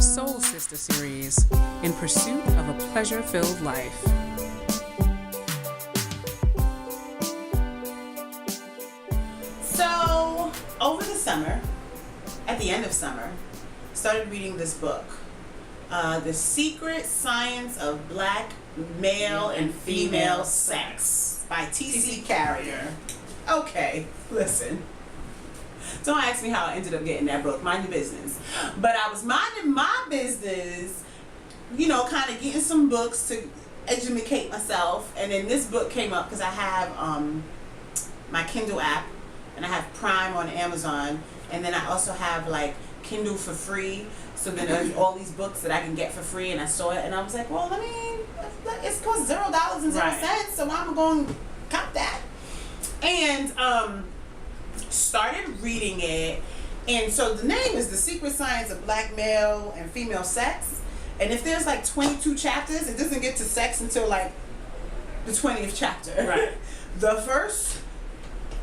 Soul Sister series, In Pursuit of a Pleasure-Filled Life. So, over the summer, at the end of summer, started reading this book, The Secret Science of Black Male and Female Sex by T.C. Carrier. Okay, listen. Don't ask me how I ended up getting that book. Mind your business. But I was minding my business, you know, kind of getting some books to educate myself. And then this book came up because I have my Kindle app, and I have Prime on Amazon. And then I also have like Kindle for free. So then there's all these books that I can get for free. And I saw it and I was like, well, it's cost $0.00, so I'm going to cop that. And started reading it, and so the name is The Secret Science of Black Male and Female Sex, and if there's like 22 chapters, it doesn't get to sex until like the 20th chapter. Right. The first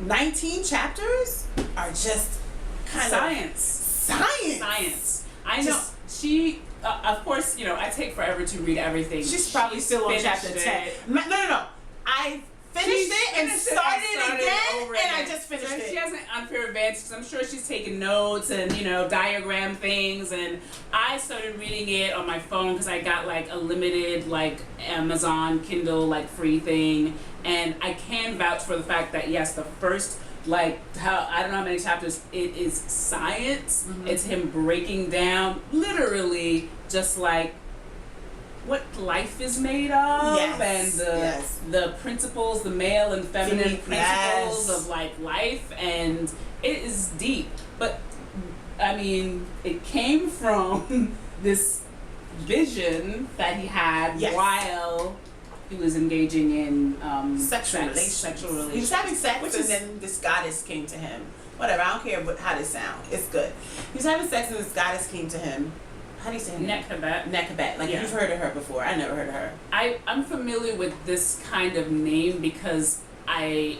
19 chapters are just kind Science. Science. I know. She, of course, you know, I take forever to read everything. She's probably still on chapter 10. No. I finished it and started again, and I just finished it. She has an unfair advantage because I'm sure she's taking notes and, you know, diagram things. And I started reading it on my phone because I got like a limited like Amazon Kindle like free thing, and I can vouch for the fact that yes, the first like I don't know how many chapters, it is science. Mm-hmm. It's him breaking down literally just like what life is made of, and the principles, the male and feminine principles of like life, and it is deep. But I mean, it came from this vision that he had while he was engaging in sexual relations. He was having sex, and then this goddess came to him. Whatever, I don't care how this sounds. It's good. He was having sex, and this goddess came to him. How do you say her name? Nekhbet. Like, you've heard of her before. I never heard of her. I'm familiar with this kind of name because I've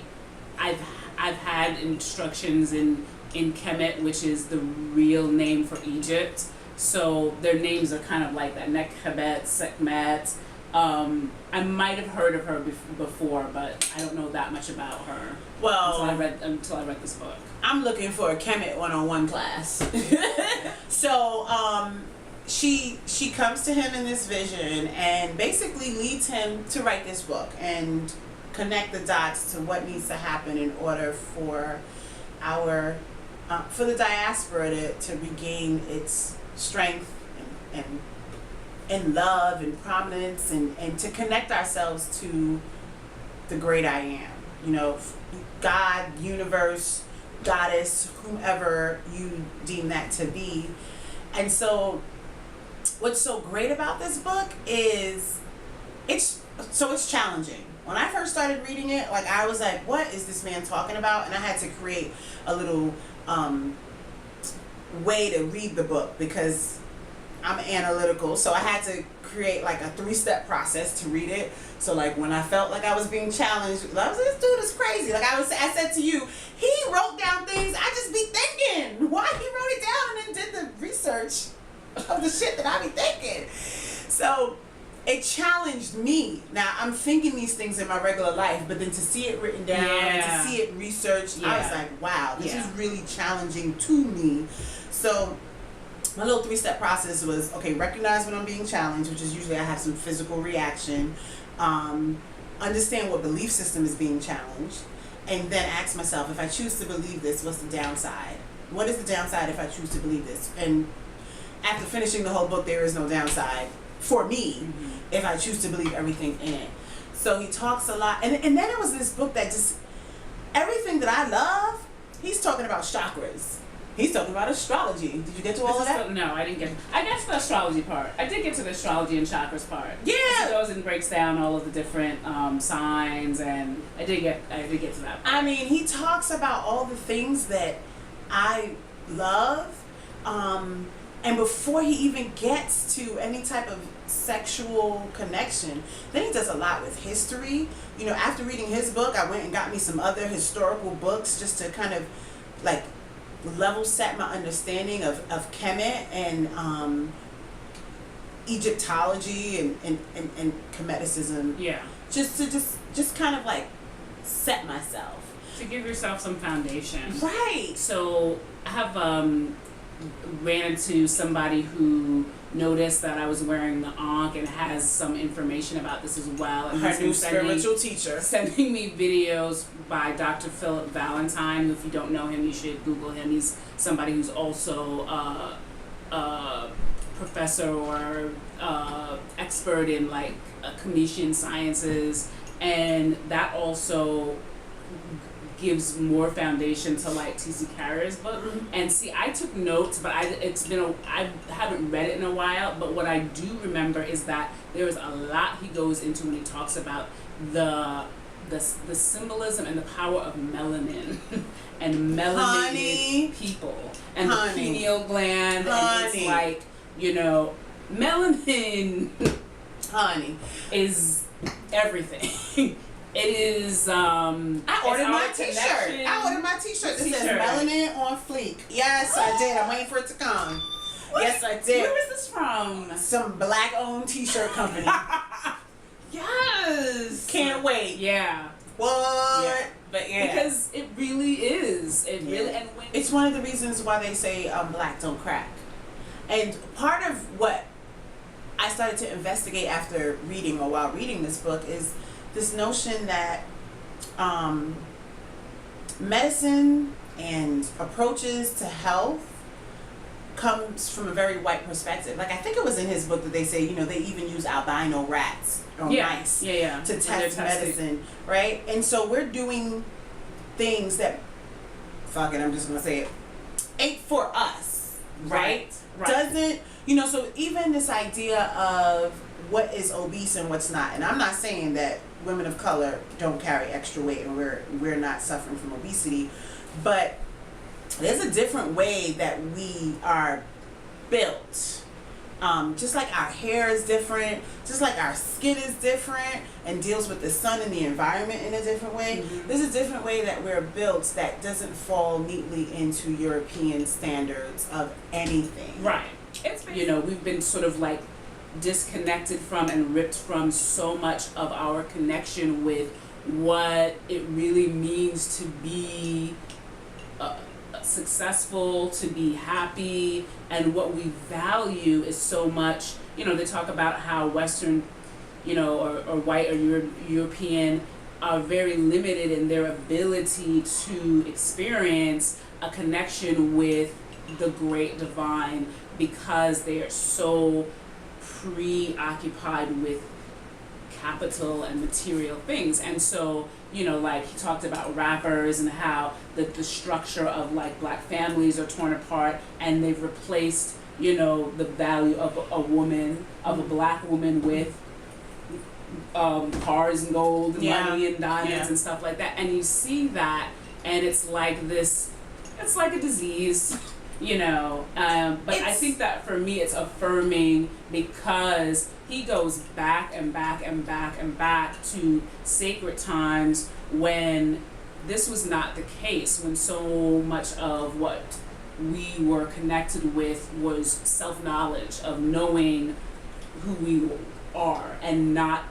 had instructions in Kemet, which is the real name for Egypt. So their names are kind of like that. Nekhbet, Sekhmet. I might have heard of her before, but I don't know that much about her. Well, until I read this book. I'm looking for a Kemet 101 class. So she comes to him in this vision and basically leads him to write this book and connect the dots to what needs to happen in order for for the diaspora to regain its strength and love and prominence and to connect ourselves to the great I am. You know, God, universe, goddess, whomever you deem that to be. And so what's so great about this book is it's challenging. When I first started reading it, like, I was like, what is this man talking about? And I had to create a little way to read the book because I'm analytical, so I had to create like a 3-step process to read it. So like when I felt like I was being challenged, I was like, this dude is crazy. Like I said to you, he wrote down things I just be thinking. Why he wrote it down and then did the research of the shit that I be thinking. So it challenged me. Now I'm thinking these things in my regular life, but then to see it written down and to see it researched, I was like, wow, this is really challenging to me. So my little 3-step process was, okay, recognize when I'm being challenged, which is usually I have some physical reaction, understand what belief system is being challenged, and then ask myself, if I choose to believe this, what's the downside? What is the downside if I choose to believe this? And after finishing the whole book, there is no downside for me if I choose to believe everything in it. So he talks a lot, and then it was this book that just, everything that I love, he's talking about chakras. He's talking about astrology. Did you get to all of that? No, I didn't get. I guess the astrology part. I did get to the astrology and chakras part. Yeah. He goes and breaks down all of the different signs, and I did get to that part. I mean, he talks about all the things that I love, and before he even gets to any type of sexual connection, then he does a lot with history. You know, after reading his book, I went and got me some other historical books just to kind of like level set my understanding of Kemet and Egyptology and Comedicism. Yeah. Just kind of like set myself. To give yourself some foundation. Right. So I have ran into somebody who noticed that I was wearing the Ankh and has some information about this as well. And her new spiritual teacher. Sending me videos by Dr. Philip Valentine. If you don't know him, you should Google him. He's somebody who's also a professor or expert in like Cometian sciences, and that also gives more foundation to like T.C. Carrier's book. Mm-hmm. And see, I took notes, but I haven't read it in a while. But what I do remember is that there is a lot he goes into when he talks about the symbolism and the power of melanin and melanated people and the pineal gland. And it's like, you know, melanin is everything. It is. I ordered my T-shirt. This says melanin on fleek. Yes, I did. I'm waiting for it to come. What? Yes, I did. Where is this from? Some black-owned T-shirt company. Yes. Can't wait. Yeah. What? Yeah. But yeah. Because it really is. It really. And when it's one of the reasons why they say black don't crack. And part of what I started to investigate after reading or while reading this book is this notion that medicine and approaches to health comes from a very white perspective. Like I think it was in his book that they say, you know, they even use albino rats or mice to test medicine, right? And so we're doing things that, fuck it, I'm just gonna say it, ain't for us, right? Doesn't, you know, so even this idea of what is obese and what's not, and I'm not saying that women of color don't carry extra weight and we're not suffering from obesity, but there's a different way that we are built. Just like our hair is different, just like our skin is different and deals with the sun and the environment in a different way, there's a different way that we're built that doesn't fall neatly into European standards of anything. Right. You know, we've been sort of like disconnected from and ripped from so much of our connection with what it really means to be successful, to be happy, and what we value is so much. You know, they talk about how Western, you know, or white or European are very limited in their ability to experience a connection with the great divine because they are so preoccupied with capital and material things. And so, you know, like he talked about rappers and how the structure of like black families are torn apart and they've replaced, you know, the value of a woman, of a black woman with cars and gold and money and diamonds and stuff like that. And you see that and it's like this, it's like a disease, you know, but I think that for me it's affirming because he goes back and back and back and back to sacred times when this was not the case, when so much of what we were connected with was self-knowledge of knowing who we are and not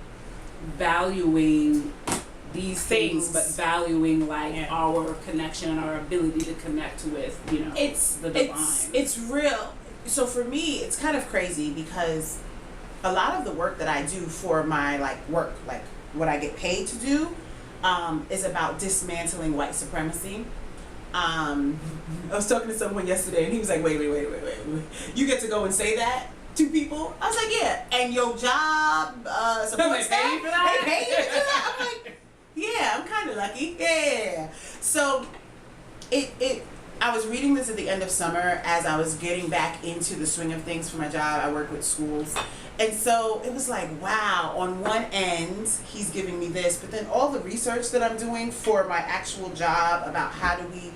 valuing these things, but valuing like our connection and our ability to connect with, you know, the divine. It's real. So for me, it's kind of crazy because a lot of the work that I do for my like work, like what I get paid to do, is about dismantling white supremacy. I was talking to someone yesterday and he was like, wait. You get to go and say that to people? I was like, yeah. And your job, support staff, they pay you to do that? I'm like, yeah, I'm kind of lucky. Yeah. So I was reading this at the end of summer as I was getting back into the swing of things for my job. I work with schools. And so it was like, wow, on one end, he's giving me this, but then all the research that I'm doing for my actual job about how do we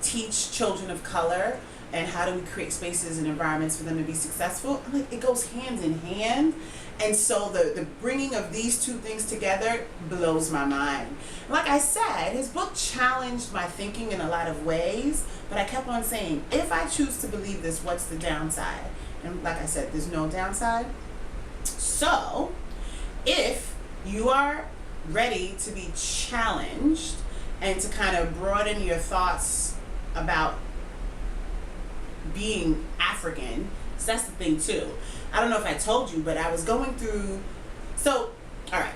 teach children of color and how do we create spaces and environments for them to be successful, I'm like, it goes hand in hand. And so the bringing of these two things together blows my mind. Like I said, his book challenged my thinking in a lot of ways, But I kept on saying, if I choose to believe this, what's the downside? And like I said, there's no downside. So, if you are ready to be challenged and to kind of broaden your thoughts about being African, so that's the thing too. I don't know if I told you, but I was going through, so, all right,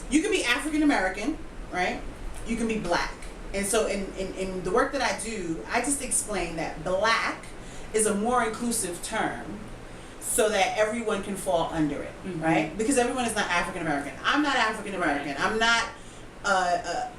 you can be African American, right? You can be black. And so in the work that I do, I just explain that black is a more inclusive term so that everyone can fall under it, right? Because everyone is not African American. I'm not African American. I'm not a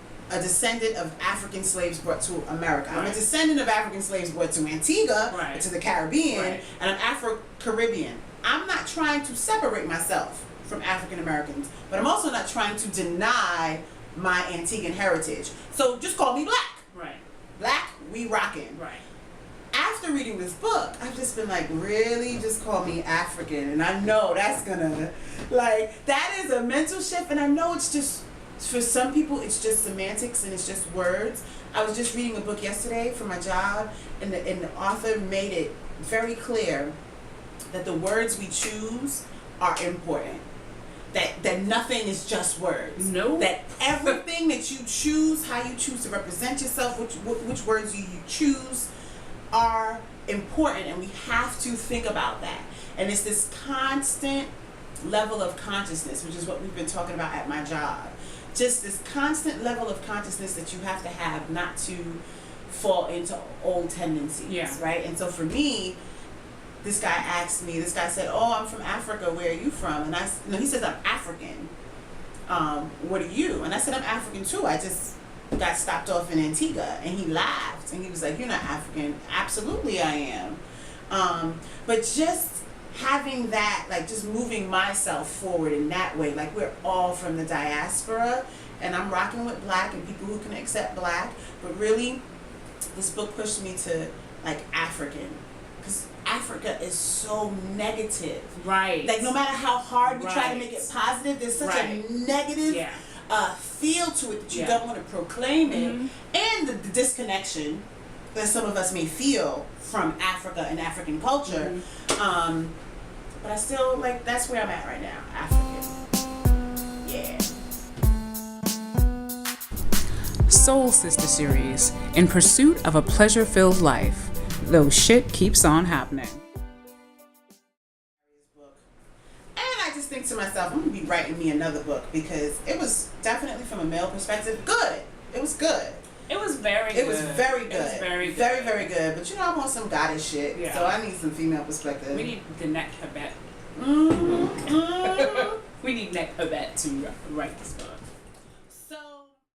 descendant of African slaves brought to America. I'm a descendant of African slaves brought to Antigua, to the Caribbean, and I'm Afro-Caribbean. I'm not trying to separate myself from African Americans, but I'm also not trying to deny my Antiguan heritage. So just call me black. Right. Black, we rockin'. Right. After reading this book, I've just been like, really? Just call me African. And I know that's gonna, like, that is a mental shift. And I know it's just, for some people, it's just semantics and it's just words. I was just reading a book yesterday for my job, and the author made it very clear that the words we choose are important. That nothing is just words. No. That everything that you choose, how you choose to represent yourself, which words you choose, are important, and we have to think about that. And it's this constant level of consciousness, which is what we've been talking about at my job. Just this constant level of consciousness that you have to have not to fall into old tendencies, right? And so for me, this guy said, oh, I'm from Africa, where are you from? And he says, I'm African. What are you? And I said, I'm African too. I just got stopped off in Antigua. And he laughed and he was like, you're not African. Absolutely I am. But just having that, like just moving myself forward in that way, like we're all from the diaspora, and I'm rocking with black and people who can accept black, but really this book pushed me to like African. Because Africa is so negative. Right. Like no matter how hard we try to make it positive, there's such a negative feel to it that you don't want to proclaim it. And the disconnection that some of us may feel from Africa and African culture. But I still, like, that's where I'm at right now. African. Yeah. Soul Sister Series, in pursuit of a pleasure-filled life, though shit keeps on happening. And I just think to myself, I'm going to be writing me another book, because it was definitely, from a male perspective, good. It was good. It was very good. It was very good. It was very good. Very, very good. But you know, I want some goddess shit, so I need some female perspective. We need the neck Habet. We need neck Habet to write this book.